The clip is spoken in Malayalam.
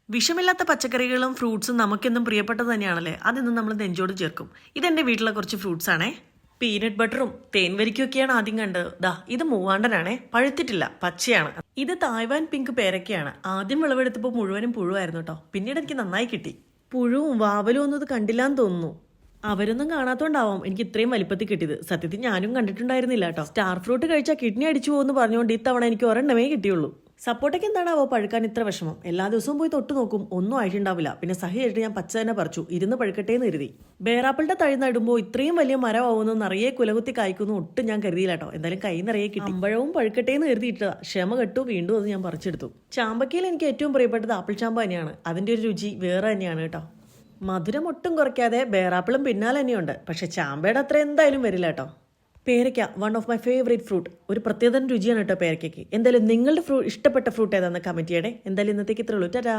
വിഷമില്ലാത്ത പച്ചക്കറികളും ഫ്രൂട്ട്സും നമുക്കെന്നും പ്രിയപ്പെട്ടത് തന്നെയാണല്ലേ. അതെന്നും നമ്മൾ നെഞ്ചോട് ചേർക്കും. ഇതെന്റെ വീട്ടിലെ കുറച്ച് ഫ്രൂട്ട്സ് ആണേ. പീനട്ട് ബട്ടറും തേൻവരിക്കൊക്കെയാണ് ആദ്യം കണ്ടത്. ദാ ഇത് മൂവാണ്ടനാണേ, പഴുത്തിട്ടില്ല, പച്ചയാണ്. ഇത് തായ്വാൻ പിങ്ക് പേരക്കയാണ്. ആദ്യം വിളവെടുത്തപ്പോൾ മുഴുവനും പുഴുവായിരുന്നു കേട്ടോ. പിന്നീട് എനിക്ക് നന്നായി കിട്ടി. പുഴുവും വാവലും ഒന്നും ഇത് കണ്ടില്ലാന്ന് തോന്നുന്നു. അവരൊന്നും കാണാത്തോണ്ടാവാം എനിക്ക് ഇത്രയും വലിപ്പത്തിൽ കിട്ടിയത്. സത്യത്തിൽ ഞാനും കണ്ടിട്ടുണ്ടായിരുന്നില്ല കേട്ടോ. സ്റ്റാർ ഫ്രൂട്ട് കഴിച്ചാൽ കിഡ്നി അടിച്ചു പോകുമെന്ന് പറഞ്ഞുകൊണ്ട് ഇത്തവണ എനിക്ക് ഒരെണ്ണമേ കിട്ടിയുള്ളൂ. സപ്പോർട്ടയ്ക്ക് എന്താണാവോ പഴുക്കാൻ ഇത്ര വിഷമം. എല്ലാ ദിവസവും പോയി തൊട്ട് നോക്കും, ഒന്നും ആയിട്ടുണ്ടാവില്ല. പിന്നെ സഹിയായിട്ട് ഞാൻ പച്ച തന്നെ പറിച്ചു, ഇരുന്ന് പഴുക്കട്ടെ എന്ന് കരുതി. ബേറാപ്പിളിന്റെ തഴി നടുമ്പോൾ ഇത്രയും വലിയ മരമാവുന്നു നിറയെ കുലകുത്തി കായ്ക്കുന്നു ഒട്ടും ഞാൻ കരുതിയില്ല കേട്ടോ. എന്തായാലും കൈ നിറയെ കിട്ടി. അമ്പഴവും പഴുക്കട്ടെ എന്ന് കരുതിയിട്ടതാ. ക്ഷമ കെട്ടു, വീണ്ടും അത് ഞാൻ പറിച്ചെടുത്തു. ചാമ്പക്കയിൽ എനിക്ക് ഏറ്റവും പ്രിയപ്പെട്ടത് ആപ്പിൾ ചാമ്പ തന്നെയാണ്. അതിന്റെ ഒരു രുചി വേറെ തന്നെയാണ് കേട്ടോ. മധുരം ഒട്ടും കുറയ്ക്കാതെ ബേറാപ്പിളും പിന്നാലെ തന്നെയുണ്ട്. പക്ഷെ ചാമ്പയുടെ അത്ര എന്തായാലും വരില്ല കേട്ടോ. പേരയ്ക്ക one of my favourite fruit. ഒരു പ്രത്യേക രുചിയാണ് കേട്ടോ പേരയ്ക്കയ്ക്ക്. എന്തായാലും നിങ്ങളുടെ ഇഷ്ടപ്പെട്ട ഫ്രൂട്ട് ഏതാണെന്ന് കമന്റ് ചെയ്യണേ. എന്തായാലും ഇന്നത്തേക്ക് ഇത്രയുള്ളൂ. ടാറ്റാ.